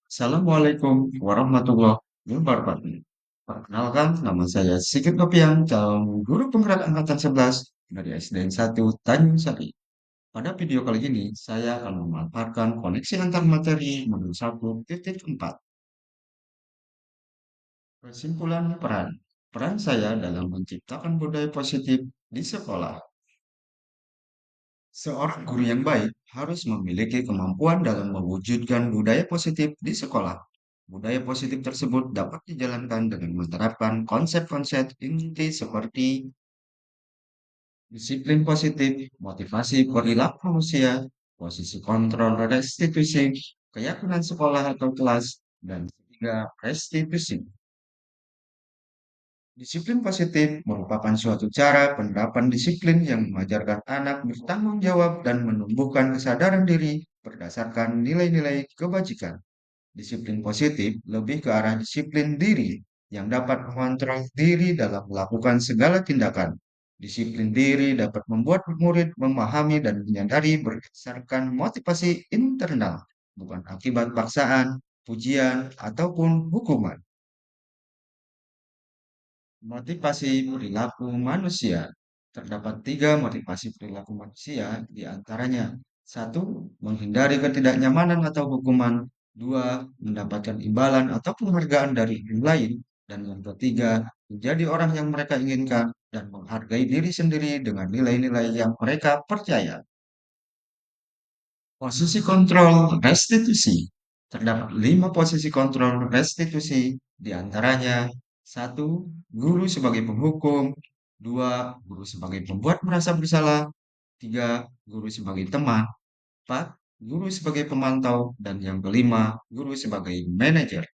Assalamualaikum warahmatullahi wabarakatuh. Perkenalkan, nama saya Sigit Nopian, calon guru penggerak angkatan 11 dari SDN 1 Tanjung Sari. Pada video kali ini, saya akan memaparkan koneksi antar materi modul 1.4. Kesimpulan peran. Peran saya dalam menciptakan budaya positif di sekolah. Seorang guru yang baik harus memiliki kemampuan dalam mewujudkan budaya positif di sekolah. Budaya positif tersebut dapat dijalankan dengan menerapkan konsep-konsep inti seperti disiplin positif, motivasi perilaku manusia, posisi kontrol restitusi, keyakinan sekolah atau kelas, dan ketiga, restitusi. Disiplin positif merupakan suatu cara penerapan disiplin yang mengajarkan anak bertanggung jawab dan menumbuhkan kesadaran diri berdasarkan nilai-nilai kebajikan. Disiplin positif lebih ke arah disiplin diri yang dapat mengontrol diri dalam melakukan segala tindakan. Disiplin diri dapat membuat murid memahami dan menyadari berdasarkan motivasi internal, bukan akibat paksaan, pujian, ataupun hukuman. Motivasi perilaku manusia. Terdapat tiga motivasi perilaku manusia, di antaranya: satu, menghindari ketidaknyamanan atau hukuman; dua, mendapatkan imbalan atau penghargaan dari orang lain; dan yang ketiga, menjadi orang yang mereka inginkan dan menghargai diri sendiri dengan nilai-nilai yang mereka percaya. Posisi kontrol restitusi. Terdapat lima posisi kontrol restitusi, di antaranya: satu, guru sebagai penghukum; dua, guru sebagai pembuat merasa bersalah; tiga, guru sebagai teman; empat, guru sebagai pemantau; dan yang kelima, guru sebagai manajer.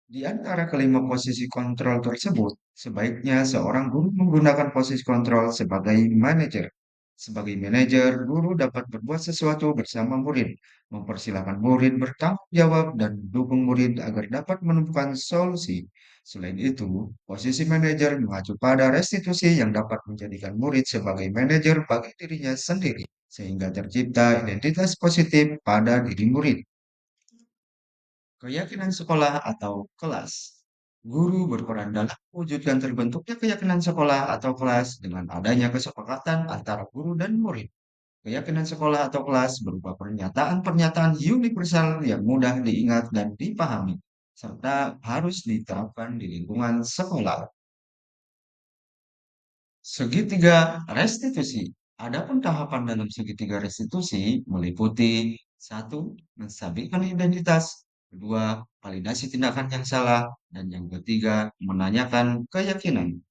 Di antara kelima posisi kontrol tersebut, sebaiknya seorang guru menggunakan posisi kontrol sebagai manajer. Sebagai manajer, guru dapat berbuat sesuatu bersama murid, mempersilahkan murid bertanggung jawab, dan mendukung murid agar dapat menemukan solusi. Selain itu, posisi manajer mengacu pada restitusi yang dapat menjadikan murid sebagai manajer bagi dirinya sendiri, sehingga tercipta identitas positif pada diri murid. Keyakinan sekolah atau kelas. Guru berperan dalam mewujudkan terbentuknya keyakinan sekolah atau kelas dengan adanya kesepakatan antara guru dan murid. Keyakinan sekolah atau kelas berupa pernyataan-pernyataan universal yang mudah diingat dan dipahami, serta harus diterapkan di lingkungan sekolah. Segitiga restitusi. Adapun tahapan dalam segitiga restitusi meliputi: satu, menstabilkan identitas; kedua, validasi tindakan yang salah; dan yang ketiga, menanyakan keyakinan.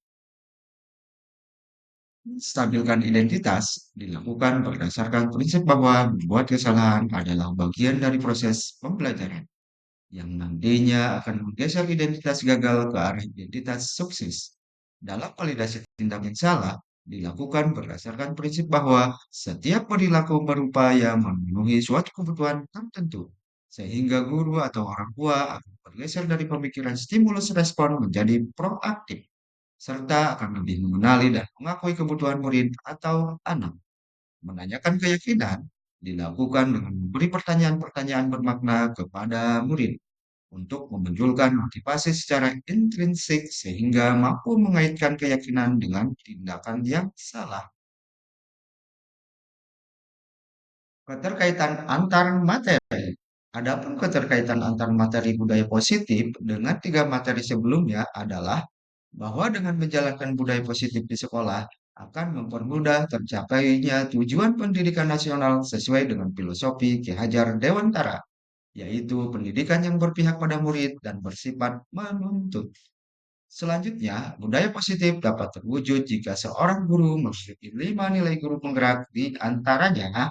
Stabilkan identitas dilakukan berdasarkan prinsip bahwa membuat kesalahan adalah bagian dari proses pembelajaran yang nantinya akan menggeser identitas gagal ke arah identitas sukses. Dalam validasi tindak yang salah, dilakukan berdasarkan prinsip bahwa setiap perilaku berupaya memenuhi suatu kebutuhan tertentu, sehingga guru atau orang tua akan bergeser dari pemikiran stimulus respon menjadi proaktif, serta akan lebih mengenali dan mengakui kebutuhan murid atau anak. Menanyakan keyakinan dilakukan dengan memberi pertanyaan-pertanyaan bermakna kepada murid untuk memunculkan motivasi secara intrinsik sehingga mampu mengaitkan keyakinan dengan tindakan yang salah. Keterkaitan antar materi. Adapun keterkaitan antar materi budaya positif dengan tiga materi sebelumnya adalah bahwa dengan menjalankan budaya positif di sekolah akan mempermudah tercapainya tujuan pendidikan nasional sesuai dengan filosofi Ki Hajar Dewantara, yaitu pendidikan yang berpihak pada murid dan bersifat menuntut. Selanjutnya, budaya positif dapat terwujud jika seorang guru memiliki lima nilai guru penggerak, di antaranya: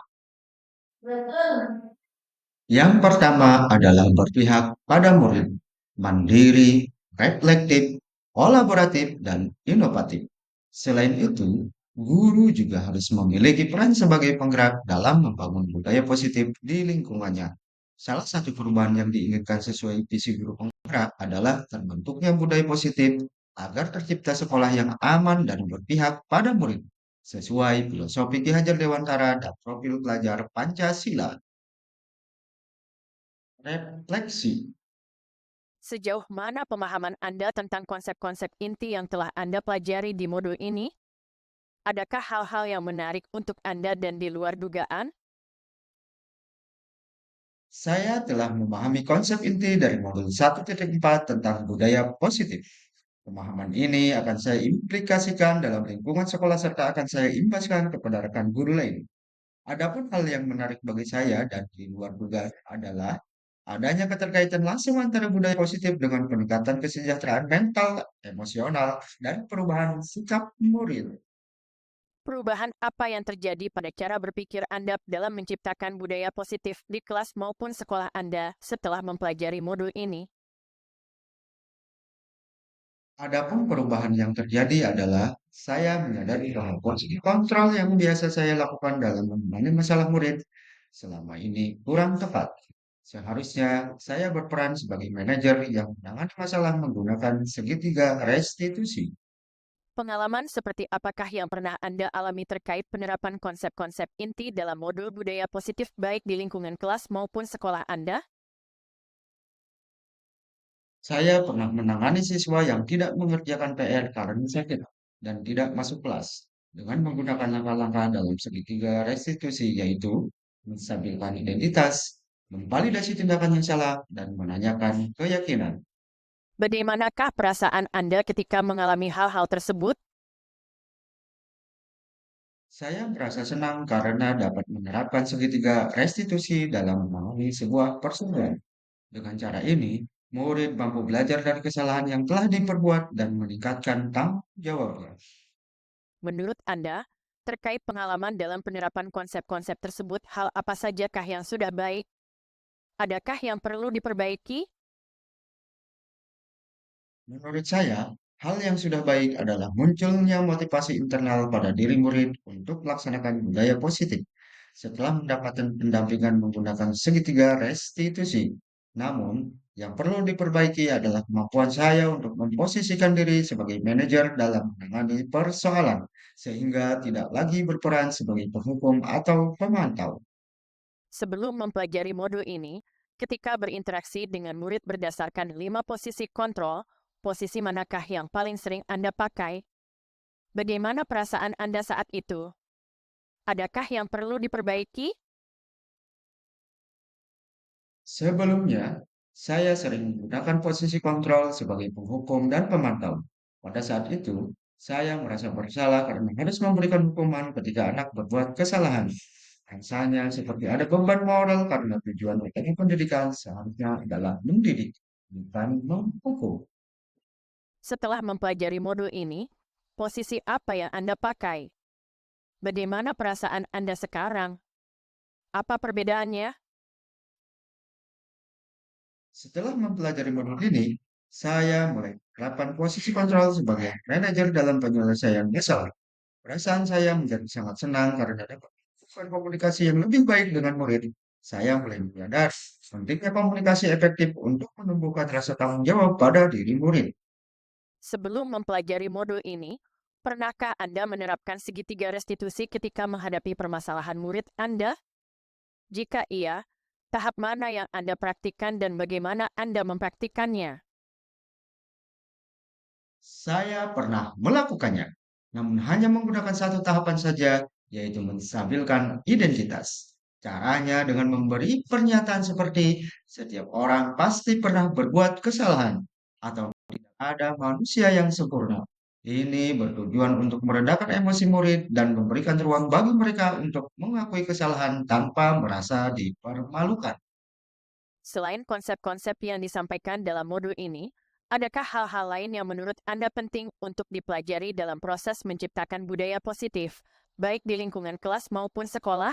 yang pertama adalah berpihak pada murid, mandiri, reflektif, kolaboratif, dan inovatif. Selain itu, guru juga harus memiliki peran sebagai penggerak dalam membangun budaya positif di lingkungannya. Salah satu perubahan yang diinginkan sesuai visi guru penggerak adalah terbentuknya budaya positif agar tercipta sekolah yang aman dan berpihak pada murid, sesuai filosofi Ki Hajar Dewantara dan profil pelajar Pancasila. refleksi. Sejauh mana pemahaman Anda tentang konsep-konsep inti yang telah Anda pelajari di modul ini? Adakah hal-hal yang menarik untuk Anda dan di luar dugaan? Saya telah memahami konsep inti dari modul 1.4 tentang budaya positif. Pemahaman ini akan saya implikasikan dalam lingkungan sekolah serta akan saya imbaskan kepada rekan guru lain. Adapun hal yang menarik bagi saya dan di luar dugaan adalah adanya keterkaitan langsung antara budaya positif dengan peningkatan kesejahteraan mental, emosional, dan perubahan sikap murid. Perubahan apa yang terjadi pada cara berpikir Anda dalam menciptakan budaya positif di kelas maupun sekolah Anda setelah mempelajari modul ini? Adapun perubahan yang terjadi adalah saya menyadari bahwa posisi kontrol yang biasa saya lakukan dalam menangani masalah murid selama ini kurang tepat. Seharusnya saya berperan sebagai manajer yang menangani masalah menggunakan segitiga restitusi. Pengalaman seperti apakah yang pernah Anda alami terkait penerapan konsep-konsep inti dalam modul budaya positif baik di lingkungan kelas maupun sekolah Anda? Saya pernah menangani siswa yang tidak mengerjakan PR karena sakit dan tidak masuk kelas dengan menggunakan langkah-langkah dalam segitiga restitusi yaitu menstabilkan identitas, memvalidasi tindakan yang salah, dan menanyakan keyakinan. Bagaimanakah perasaan Anda ketika mengalami hal-hal tersebut? Saya merasa senang karena dapat menerapkan segitiga restitusi dalam memahami sebuah persoalan. Dengan cara ini, murid mampu belajar dari kesalahan yang telah diperbuat dan meningkatkan tanggung jawabnya. Menurut Anda, terkait pengalaman dalam penerapan konsep-konsep tersebut, hal apa sajakah yang sudah baik? Adakah yang perlu diperbaiki? Menurut saya, hal yang sudah baik adalah munculnya motivasi internal pada diri murid untuk melaksanakan budaya positif setelah mendapatkan pendampingan menggunakan segitiga restitusi. Namun, yang perlu diperbaiki adalah kemampuan saya untuk memposisikan diri sebagai manajer dalam menangani persoalan, sehingga tidak lagi berperan sebagai penghukum atau pemantau. Sebelum mempelajari modul ini, ketika berinteraksi dengan murid berdasarkan 5 posisi kontrol, posisi manakah yang paling sering Anda pakai? Bagaimana perasaan Anda saat itu? Adakah yang perlu diperbaiki? Sebelumnya, saya sering menggunakan posisi kontrol sebagai penghukum dan pemantau. Pada saat itu, saya merasa bersalah karena harus memberikan hukuman ketika anak berbuat kesalahan. Rasanya seperti ada beban moral karena tujuan utama pendidikan seharusnya adalah mendidik, bukan menghukum. Setelah mempelajari modul ini, posisi apa yang Anda pakai? Bagaimana perasaan Anda sekarang? Apa perbedaannya? Setelah mempelajari modul ini, saya mulai menerapkan posisi kontrol sebagai manajer dalam penyelesaian masalah. Perasaan saya menjadi sangat senang karena dapat melakukan komunikasi yang lebih baik dengan murid. Saya mulai menyadari pentingnya komunikasi efektif untuk menumbuhkan rasa tanggung jawab pada diri murid. Sebelum mempelajari modul ini, pernahkah Anda menerapkan segitiga restitusi ketika menghadapi permasalahan murid Anda? Jika iya, tahap mana yang Anda praktikkan dan bagaimana Anda mempraktikannya? Saya pernah melakukannya, namun hanya menggunakan satu tahapan saja, yaitu menstabilkan identitas. Caranya dengan memberi pernyataan seperti setiap orang pasti pernah berbuat kesalahan atau tidak ada manusia yang sempurna. Ini bertujuan untuk meredakan emosi murid dan memberikan ruang bagi mereka untuk mengakui kesalahan tanpa merasa dipermalukan. Selain konsep-konsep yang disampaikan dalam modul ini, adakah hal-hal lain yang menurut Anda penting untuk dipelajari dalam proses menciptakan budaya positif, baik di lingkungan kelas maupun sekolah?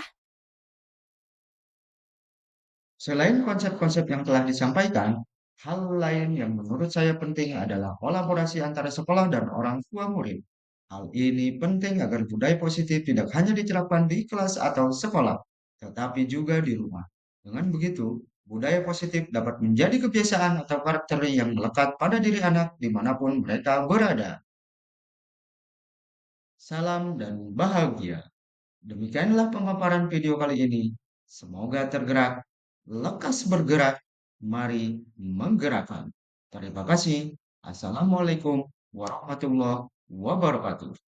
Selain konsep-konsep yang telah disampaikan, hal lain yang menurut saya penting adalah kolaborasi antara sekolah dan orang tua murid. Hal ini penting agar budaya positif tidak hanya diterapkan di kelas atau sekolah, tetapi juga di rumah. Dengan begitu, budaya positif dapat menjadi kebiasaan atau karakter yang melekat pada diri anak dimanapun mereka berada. Salam dan bahagia. Demikianlah pemaparan video kali ini. Semoga tergerak, lekas bergerak, mari menggerakkan. Terima kasih. Assalamualaikum warahmatullahi wabarakatuh.